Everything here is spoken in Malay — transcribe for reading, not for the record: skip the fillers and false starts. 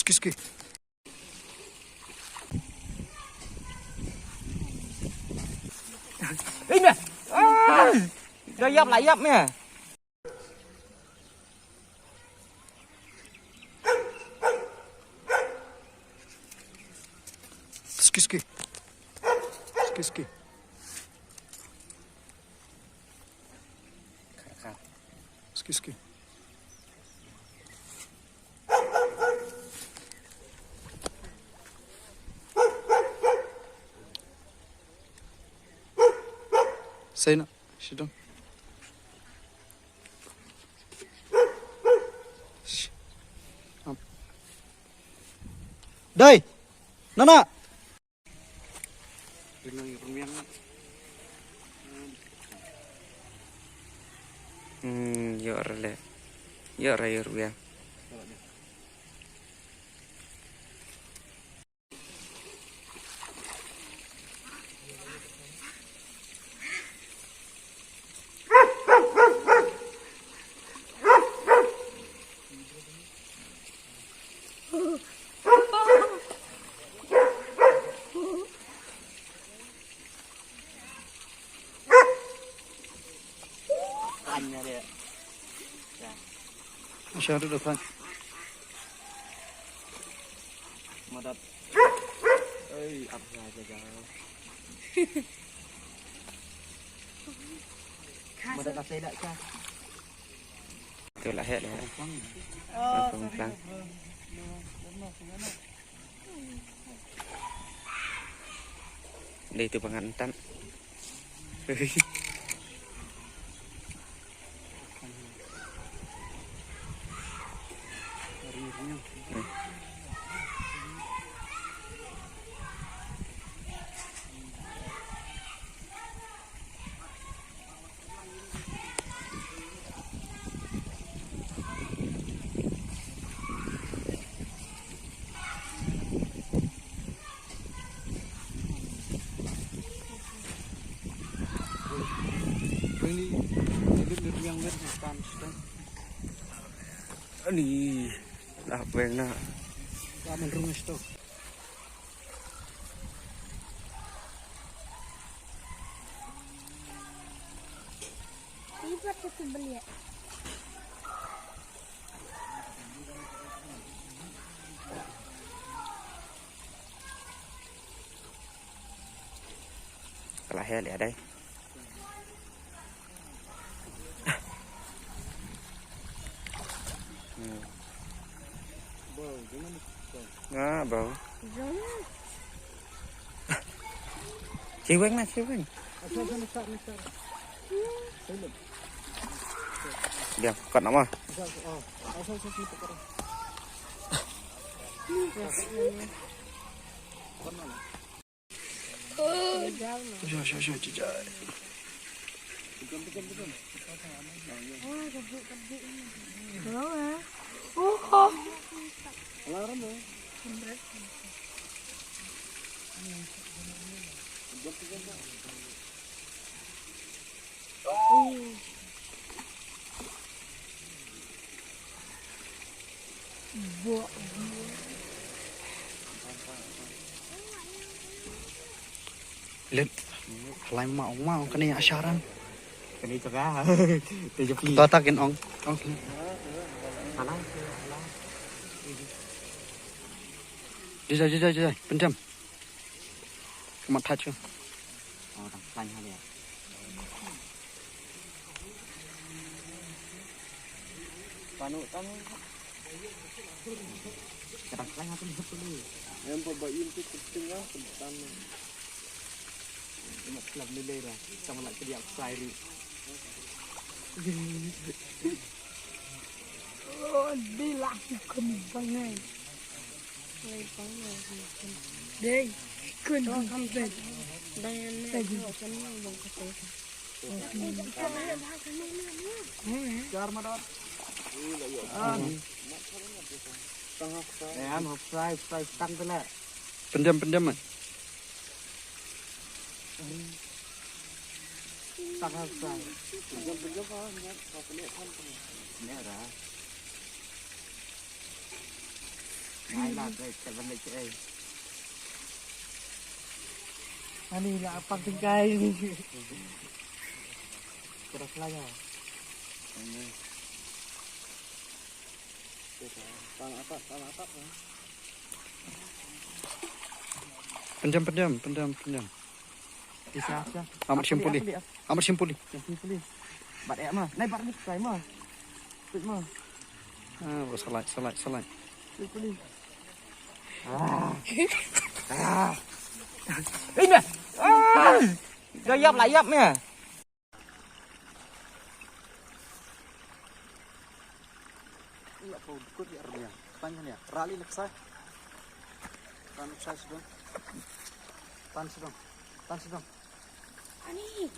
Ski. Ê nè. Rồi dập lại dập nè. Ski. Ski. Say no. Sit down. Đây. Nana. Yok rồi. Yok rồi. Anh nha đi. Sao được không? Mà đập. Ơi, ập ra cho. Mà đập đây lại cha. Tôi lại hết đấy. Không phăng. Đi từ bằng ảnh tắm. Ini dah pernah. Kamu rumah itu. Ini buat kita beli ya. Là he lẻ đây. Đó, bầu. Chị quên nè, chị quên. Được, còn nó mà. Trời. Lihat, lain mau kena asyaran. Cái này cho ra hả? Để chụp gì? Totakin ong. Jai. Pendam. Kemat hacu. Orang lain hal ya. Panu kamu. Kadang lain apa nih dulu? Yang pembayin itu pentingnya pertama. Cuma kelab nilai lah. Sama nak jadi upside. Oh, bilang kembangan. Đây, cơn không về. Đây là gì? Jar madot. Em hộp fry tăng tới lại. Pendam. Tăng hộp fry. Penjam kau nyat kau pelik kan. Ini ada. Ai lah tak balik cai. Ani lah apa tingkai ni. Keras lah ya. Tanah atas. Pendam. Bisa aja. Amat simpuli. Yang simpuli. Bat ya mah. Naik bat ni kai mah. Pit mah. Ah, salai. Simpuli. Ini. Gayap layapnya. Iya, kau ikut ya Ardia. Tanya ya. Rali leksai. Tan leksai sedang. Tan sedang. Ani.